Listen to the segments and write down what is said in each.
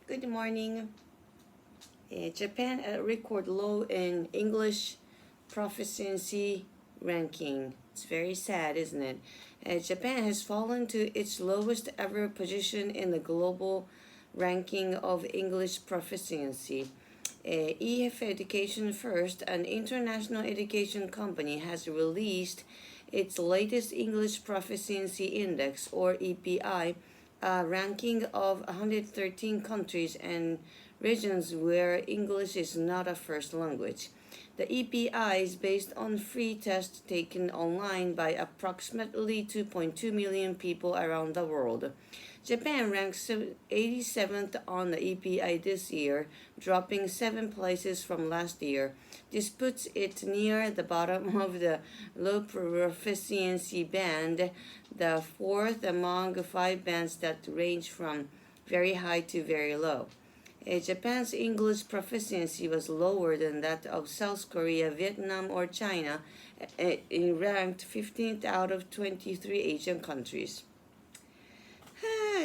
Good morning. Japan at record low in English proficiency ranking. It's very sad, isn't it? Japan has fallen to its lowest ever position in the global ranking of English proficiency. EF Education First, an international education company, has released its latest English Proficiency Index, or EPI, a ranking of 113 countries and regions where English is not a first language. The EPI is based on free tests taken online by approximately 2.2 million people around the world. Japan ranks 87th on the EPI this year, dropping 7 places from last year. This puts it near the bottom of the low proficiency band, the fourth among 5 bands that range from very high to very low. Japan's English proficiency was lower than that of South Korea, Vietnam, or China, ranked 15th out of 23 Asian countries.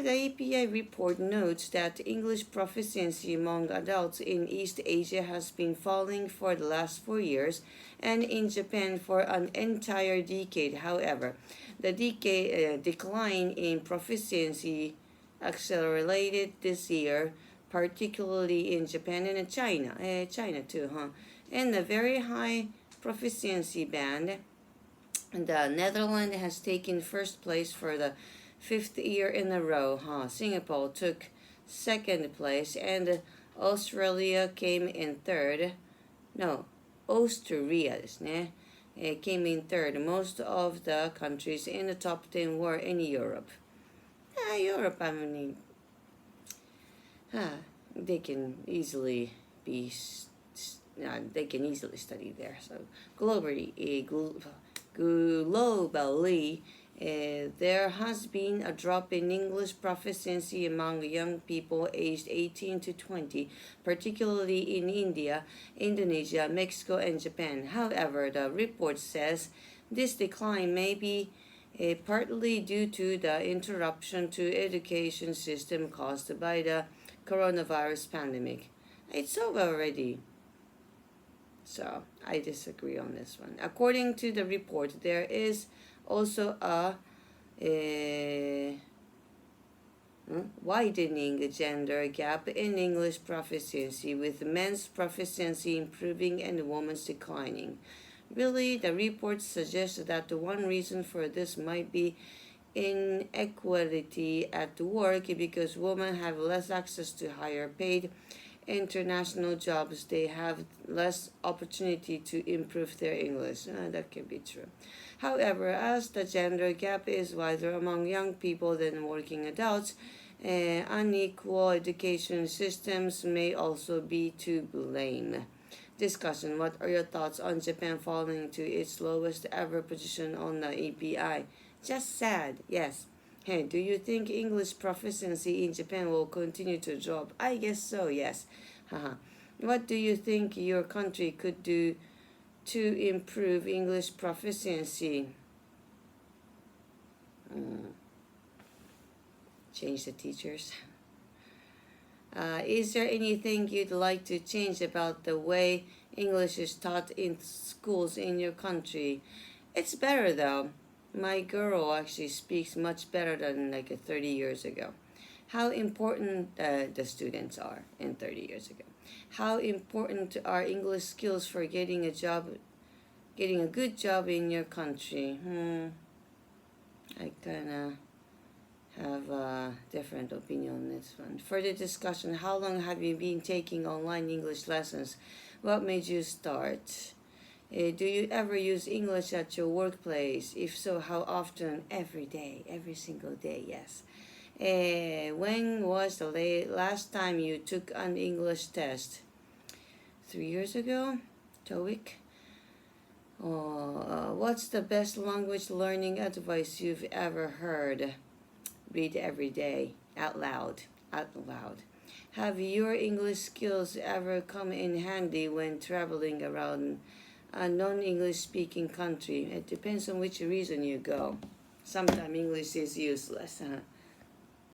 The API report notes that English proficiency among adults in East Asia has been falling for the last 4 years, and in Japan for an entire decade. However, the decline in proficiency accelerated this year, particularly in Japan and China. China too, huh? And the very high proficiency band, the Netherlands has taken first place for the 5th year in a row. Singapore took 2nd place, and Australia came in 3rd. No, Austria ですね。came in 3rd. Most of the countries in the top 10 were in Europe. Europe, I mean, they can easily be, they can easily study there. So globally, there has been a drop in English proficiency among young people aged 18 to 20, particularly in India, Indonesia, Mexico, and Japan. However, the report says this decline may be partly due to the interruption to education system caused by the coronavirus pandemic. It's over already. So I disagree on this one. According to the report, there is also a widening gender gap in English proficiency, with men's proficiency improving and women's declining. Really, the report suggests that one reason for this might be inequality at work, because women have less access to higher paid international jobs. They have less opportunity to improve their English. That can be true. However, as the gender gap is wider among young people than working adults, unequal education systems may also be to blame. Discussion: what are your thoughts on Japan falling to its lowest ever position on the EPI? Just sad, yes. Hey, do you think English proficiency in Japan will continue to drop? I guess so, yes. What do you think your country could do to improve English proficiency? Change the teachers. Is there anything you'd like to change about the way English is taught in schools in your country? It's better though. My girl actually speaks much better than like 30 years ago. How important the students are in 30 years ago. How important are English skills for getting a good job in your country? I kind of have a different opinion on this one. Further discussion: how long have you been taking online English lessons? What made you start? Do you ever use English at your workplace? If so, how often? Every day, every single day, yes. When was the last time you took an English test? 3 years ago? TOEIC? What's the best language learning advice you've ever heard? Read every day, out loud. Have your English skills ever come in handy when traveling around a non-English speaking country? It depends on which reason you go. Sometimes English is useless.